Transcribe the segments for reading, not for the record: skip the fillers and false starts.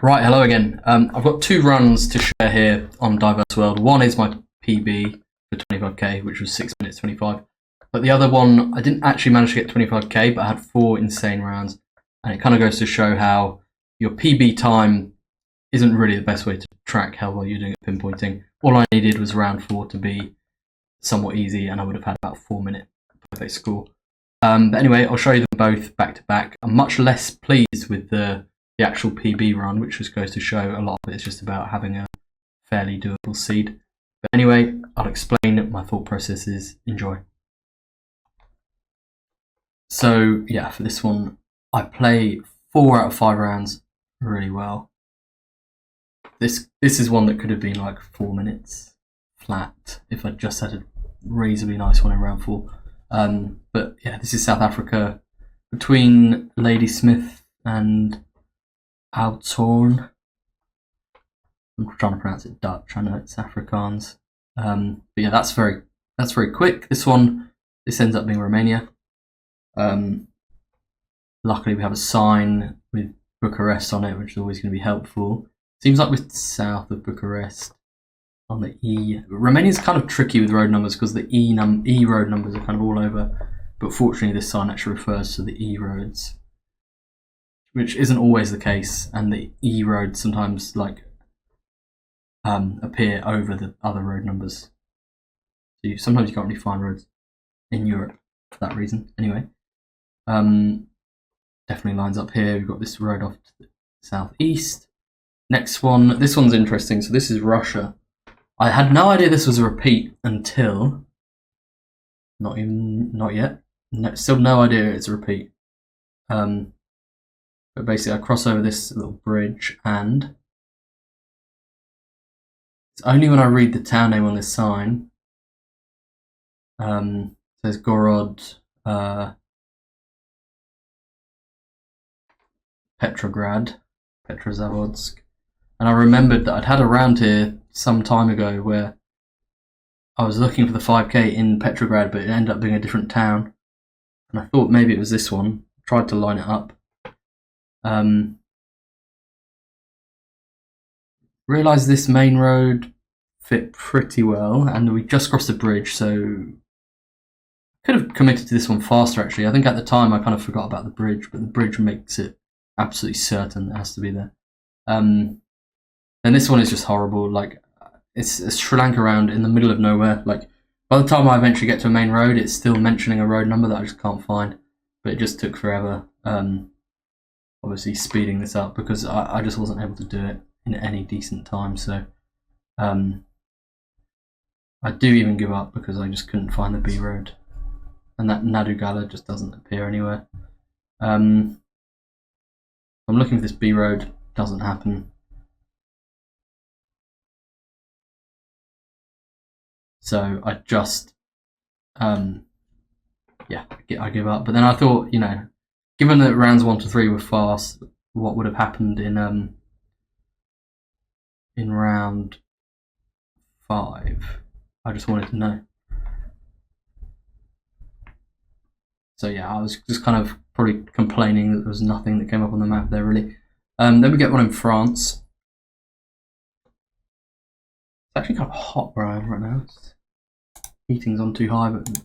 Right, hello again. I've got two runs to share here on Diverse World. One is my PB for 25k, which was 6 minutes 25. But the other one, I didn't actually manage to get 25k, but I had 4 insane rounds. And it kind of goes to show how your PB time isn't really the best way to track how well you're doing at pinpointing. All I needed was round 4 to be somewhat easy, and I would have had about 4-minute perfect score. But anyway, I'll show you them both back to back. I'm much less pleased with the actual PB run, which just goes to show a lot of it is just about having a fairly doable seed. But anyway, I'll explain my thought processes. Enjoy. So yeah, for this one, I play 4 out of 5 rounds really well. This is one that could have been like 4 minutes flat if I just had a reasonably nice one in round 4. But yeah, this is South Africa between Ladysmith and Oudtshoorn. I'm trying to pronounce it Dutch. I know it's Afrikaans. But yeah, that's very quick. This ends up being Romania. Luckily, we have a sign with Bucharest on it, which is always going to be helpful. Seems like we're south of Bucharest on the E. Romania's kind of tricky with road numbers because the E road numbers are kind of all over. But fortunately, this sign actually refers to the E roads, which isn't always the case, and the E roads sometimes appear over the other road numbers. So sometimes you can't really find roads in Europe for that reason. Anyway, definitely lines up here. We've got this road off to the southeast. Next one, this one's interesting. So this is Russia. I had no idea this was a repeat until not yet. No, still no idea it's a repeat. But basically, I cross over this little bridge, and it's only when I read the town name on this sign. It says Gorod, Petrograd, Petrozavodsk, and I remembered that I'd had a round here some time ago where I was looking for the 5k in Petrograd, but it ended up being a different town, and I thought maybe it was this one. Tried to line it up. Realised this main road fit pretty well, and we just crossed the bridge, so could have committed to this one faster actually. I think at the time I kind of forgot about the bridge, but the bridge makes it absolutely certain it has to be there. And this one is just horrible. Like, it's a Sri Lanka round in the middle of nowhere. Like, by the time I eventually get to a main road, it's still mentioning a road number that I just can't find, but it just took forever. Obviously speeding this up because I just wasn't able to do it in any decent time, so I do even give up because I just couldn't find the B road, and that Nadugala just doesn't appear anywhere. I'm looking for this B road, doesn't happen. So I just yeah, I give up. But then I thought, you know, given that rounds 1 to 3 were fast, what would have happened in round 5? I just wanted to know. So yeah, I was just kind of probably complaining that there was nothing that came up on the map there really. Then we get one in France. It's actually kind of hot where I am right now. Heating's on too high, but I'm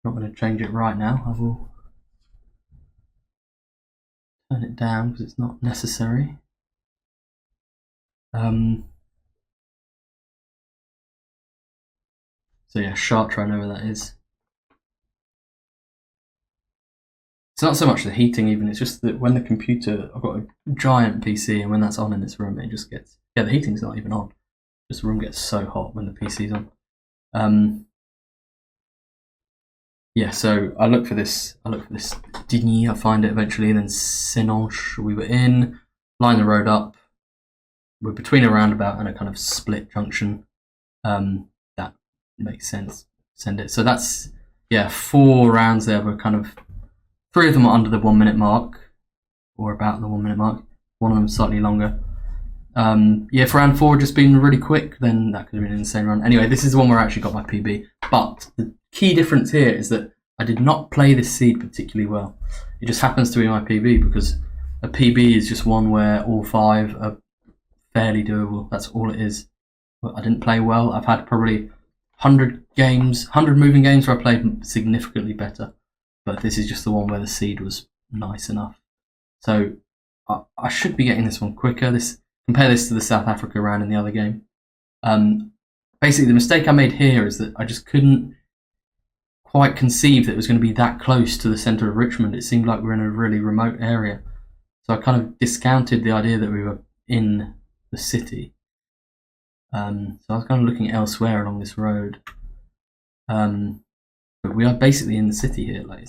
not going to change it right now. I will turn it down because it's not necessary. So yeah, Chartres, I know where that is. It's not so much the heating even, it's just that when the computer, I've got a giant PC, and when that's on in this room it just gets, yeah, the heating's not even on. Just the room gets so hot when the PC's on. Yeah, so I look for this Digny, I find it eventually, and then Senonche we were in, line the road up, we're between a roundabout and a kind of split junction. That makes sense, send it. So that's, yeah, 4 rounds there, were kind of, 3 of them are under the 1 minute mark, or about the 1 minute mark, one of them slightly longer. Yeah, if round 4 had just been really quick, then that could have been an insane run. Anyway, this is the one where I actually got my PB, but the key difference here is that I did not play this seed particularly well. It just happens to be my PB because A PB is just one where all 5 are fairly doable. That's all it is. I didn't play well. I've had probably 100 games, 100 moving games where I played significantly better. But this is just the one where the seed was nice enough. So I should be getting this one quicker. Compare this to the South Africa round in the other game. Basically, the mistake I made here is that I just couldn't quite conceive that it was going to be that close to the centre of Richmond. It seemed like we were in a really remote area. So I kind of discounted the idea that we were in the city. So I was kind of looking elsewhere along this road. But we are basically in the city here. Like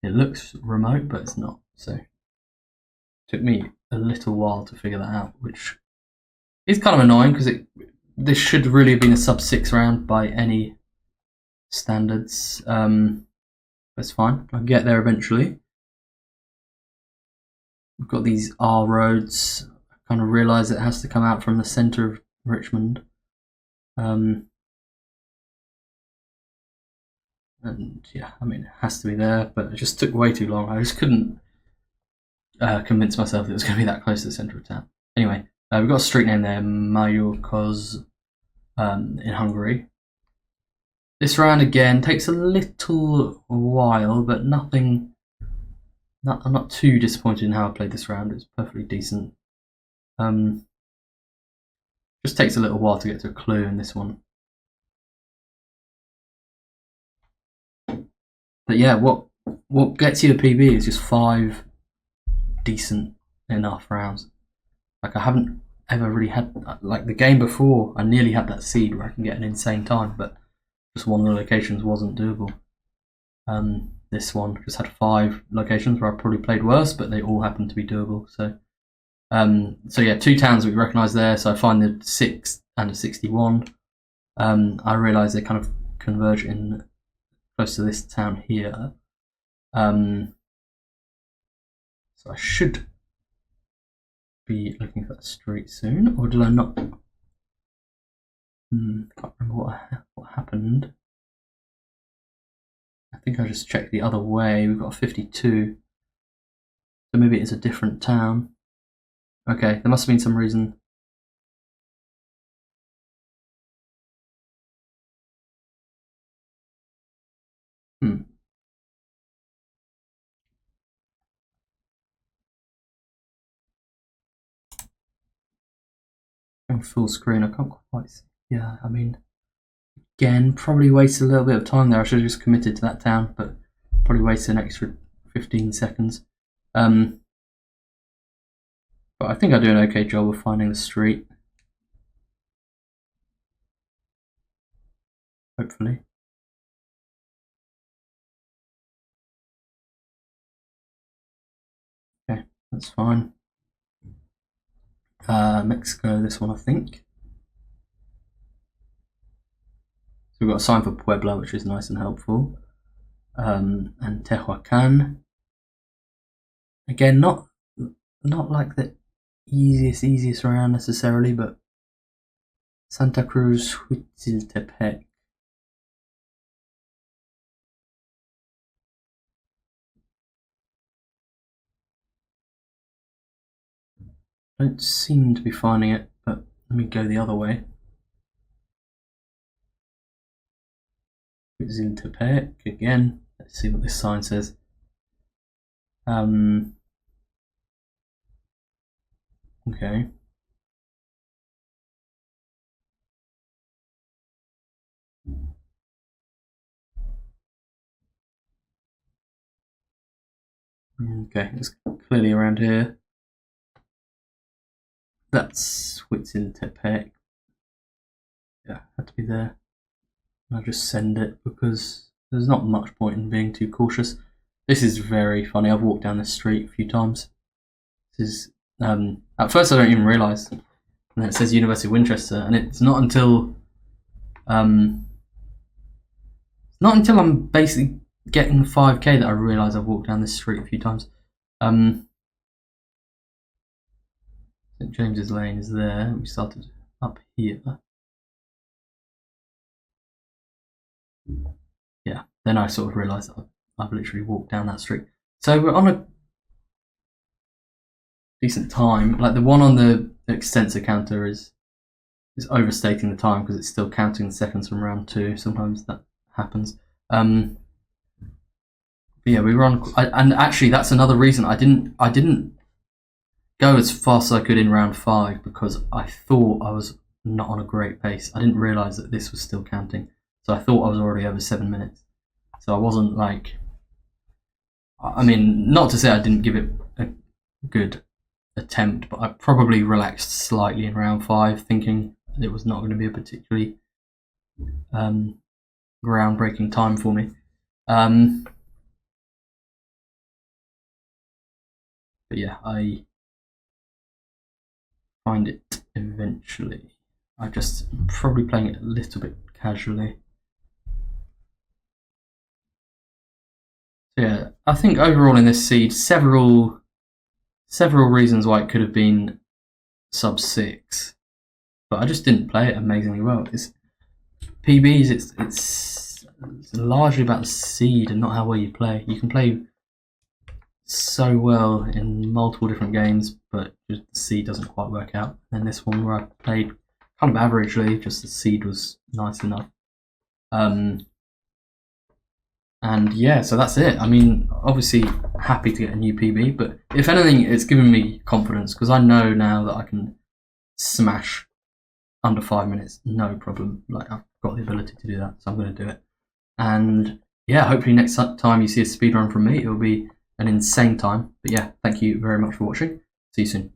it looks remote, but it's not. So it took me a little while to figure that out, which is kind of annoying because this should really have been a sub-6 round by any standards. That's fine. I'll get there eventually. We've got these R roads. I kind of realise it has to come out from the centre of Richmond. And yeah, I mean, it has to be there, but it just took way too long. I just couldn't convince myself that it was going to be that close to the centre of town. Anyway, we've got a street name there, Mayorkoz, in Hungary. This round again takes a little while, but I'm not too disappointed in how I played this round. It's perfectly decent. Just takes a little while to get to a clue in this one. But yeah, what gets you a PB is just 5 decent enough rounds. Like I haven't ever really had, like the game before, I nearly had that seed where I can get an insane time, but just one of the locations wasn't doable. This one just had 5 locations where I probably played worse, but they all happened to be doable. So yeah, 2 towns that we recognise there. So I find the 6 and a 61. I realise they kind of converge in close to this town here. So I should be looking for that street soon, or did I not? Can't remember what happened. I think I just checked the other way. We've got a 52, so maybe it's a different town. Okay, there must have been some reason. Going full screen, I can't quite see. Yeah, I mean, again, probably wasted a little bit of time there. I should have just committed to that town, but probably wasted an extra 15 seconds. But I think I do an okay job of finding the street. Hopefully. Okay, that's fine. Mexico, this one I think. So we've got a sign for Puebla, which is nice and helpful. And Tehuacan. Again, not like the easiest round necessarily, but Santa Cruz, Huitziltepec. Don't seem to be finding it, but let me go the other way. Huitziltepec again. Let's see what this sign says. Okay. Okay, it's clearly around here. That's Huitziltepec. Yeah, had to be there. I'll just send it because there's not much point in being too cautious. This is very funny. I've walked down this street a few times. This is at first I don't even realise, and then it says University of Winchester, and it's not until I'm basically getting 5k that I realise I've walked down this street a few times. St James's Lane is there. We started up here. Yeah, then I sort of realised that I've literally walked down that street. So we're on decent time. Like the one on the extensor counter is overstating the time because it's still counting the seconds from round 2. Sometimes that happens. But yeah, we were on, and actually that's another reason I didn't go as fast as I could in round 5 because I thought I was not on a great pace. I didn't realise that this was still counting, so I thought I was already over 7 minutes. So I wasn't like, I mean, not to say I didn't give it a good attempt, but I probably relaxed slightly in round 5, thinking it was not going to be a particularly groundbreaking time for me. But yeah, I find it eventually. I'm just probably playing it a little bit casually. So yeah, I think overall in this seed, several reasons why it could have been sub 6, but I just didn't play it amazingly well. It's PBs. It's largely about the seed and not how well you play. You can play so well in multiple different games, but just the seed doesn't quite work out. And this one where I played kind of averagely, just the seed was nice enough. And yeah, so that's it. I mean, obviously happy to get a new PB, but if anything, it's given me confidence because I know now that I can smash under 5 minutes, no problem. Like, I've got the ability to do that, so I'm going to do it. And yeah, hopefully next time you see a speedrun from me, it'll be an insane time. But yeah, thank you very much for watching. See you soon.